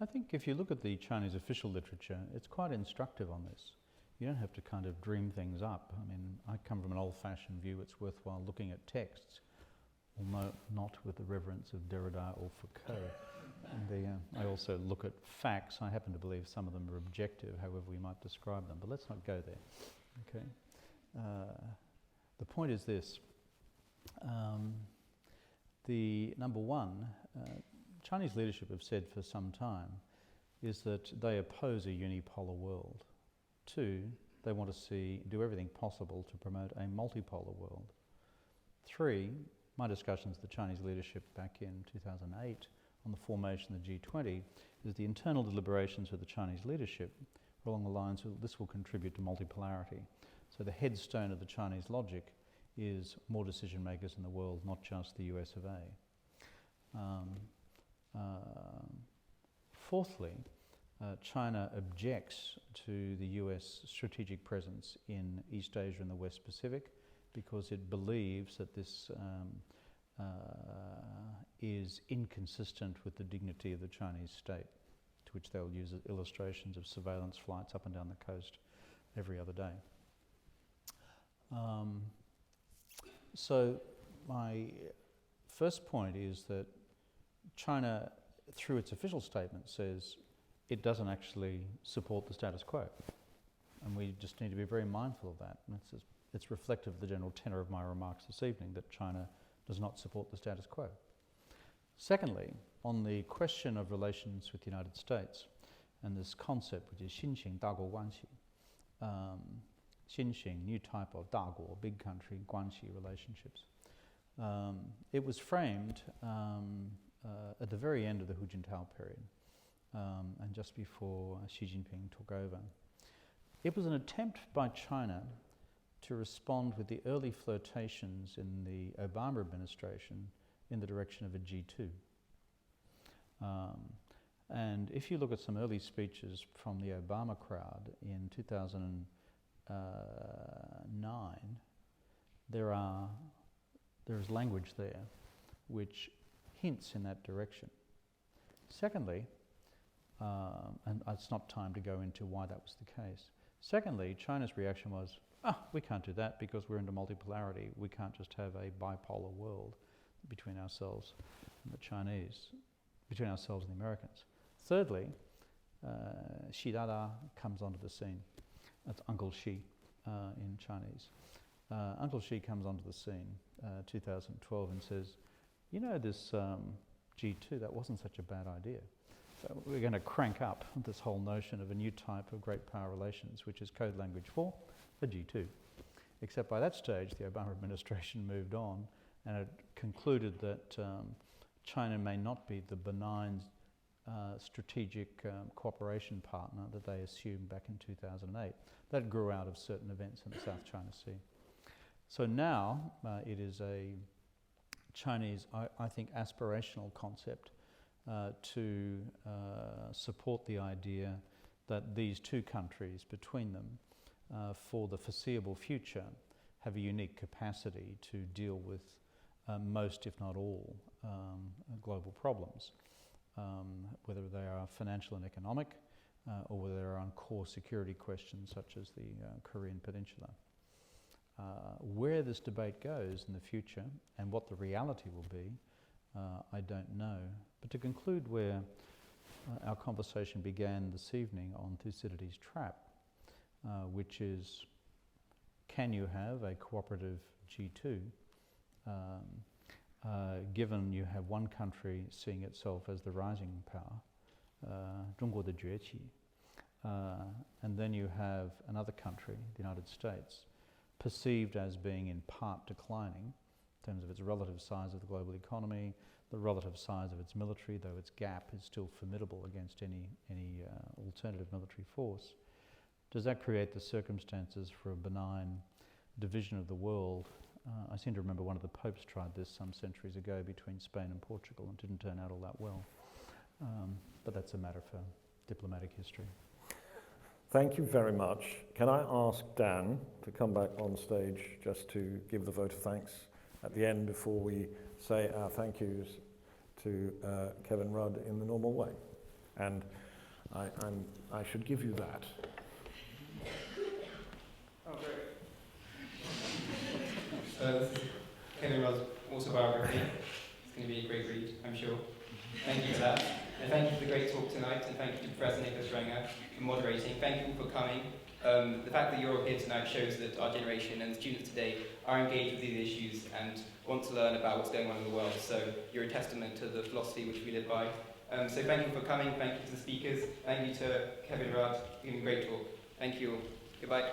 I think if you look at the Chinese official literature, it's quite instructive on this. You don't have to kind of dream things up. I mean, I come from an old-fashioned view. It's worthwhile looking at texts, although not with the reverence of Derrida or Foucault. And I also look at facts. I happen to believe some of them are objective, however we might describe them, but let's not go there. Okay. The point is this. The number one, Chinese leadership have said for some time, is that they oppose a unipolar world. Two, they want to do everything possible to promote a multipolar world. Three, my discussions with the Chinese leadership back in 2008 on the formation of the G20 is the internal deliberations of the Chinese leadership were along the lines of this will contribute to multipolarity. So the headstone of the Chinese logic is more decision makers in the world, not just the US of A. Fourthly, China objects to the US strategic presence in East Asia and the West Pacific because it believes that this is inconsistent with the dignity of the Chinese state, to which they'll use illustrations of surveillance flights up and down the coast every other day. So my first point is that China, through its official statement, says it doesn't actually support the status quo. And we just need to be very mindful of that. And it's reflective of the general tenor of my remarks this evening, that China does not support the status quo. Secondly, on the question of relations with the United States, and this concept which is 新型大国关系, 新型, new type of 大国, big country, 关系, relationships. It was framed at the very end of the Hu Jintao period, and just before Xi Jinping took over. It was an attempt by China to respond with the early flirtations in the Obama administration in the direction of a G2. And if you look at some early speeches from the Obama crowd in 2009, there is language there which hints in that direction. Secondly, and it's not time to go into why that was the case. Secondly, China's reaction was, we can't do that because we're into multipolarity. We can't just have a bipolar world between ourselves and the Chinese, between ourselves and the Americans. Thirdly, Xi Dada comes onto the scene. That's Uncle Xi in Chinese. Uncle Xi comes onto the scene 2012 and says, you know, this G2, that wasn't such a bad idea. So we're going to crank up this whole notion of a new type of great power relations, which is code language for the G2. Except by that stage, the Obama administration moved on and it concluded that China may not be the benign strategic cooperation partner that they assumed back in 2008. That grew out of certain events in the South China Sea. So now it is a Chinese, I think, aspirational concept to support the idea that these two countries between them for the foreseeable future have a unique capacity to deal with most, if not all, global problems, whether they are financial and economic or whether they are on core security questions such as the Korean Peninsula. Where this debate goes in the future and what the reality will be, I don't know. But to conclude where our conversation began this evening on Thucydides' trap, which is, can you have a cooperative G2 given you have one country seeing itself as the rising power, 中国的崛起, and then you have another country, the United States, perceived as being in part declining in terms of its relative size of the global economy, the relative size of its military, though its gap is still formidable against any alternative military force. Does that create the circumstances for a benign division of the world? I seem to remember one of the popes tried this some centuries ago between Spain and Portugal and didn't turn out all that well. But that's a matter for diplomatic history.
Thank you very much. Can I ask Dan to come back on stage just to give the vote of thanks at the end before we say our thank yous to Kevin Rudd in the normal way? And I should give you that.
Oh, great. This is Kevin Rudd's autobiography. It's going to be a great read, I'm sure. Thank you for that. And thank you for the great talk tonight, and thank you to Professor Nicholas Renger for moderating. Thank you all for coming. The fact that you're all here tonight shows that our generation and students today are engaged with these issues and want to learn about what's going on in the world. So you're a testament to the philosophy which we live by. So thank you for coming. Thank you to the speakers. Thank you to Kevin Rudd for giving a great talk. Thank you all. Goodbye.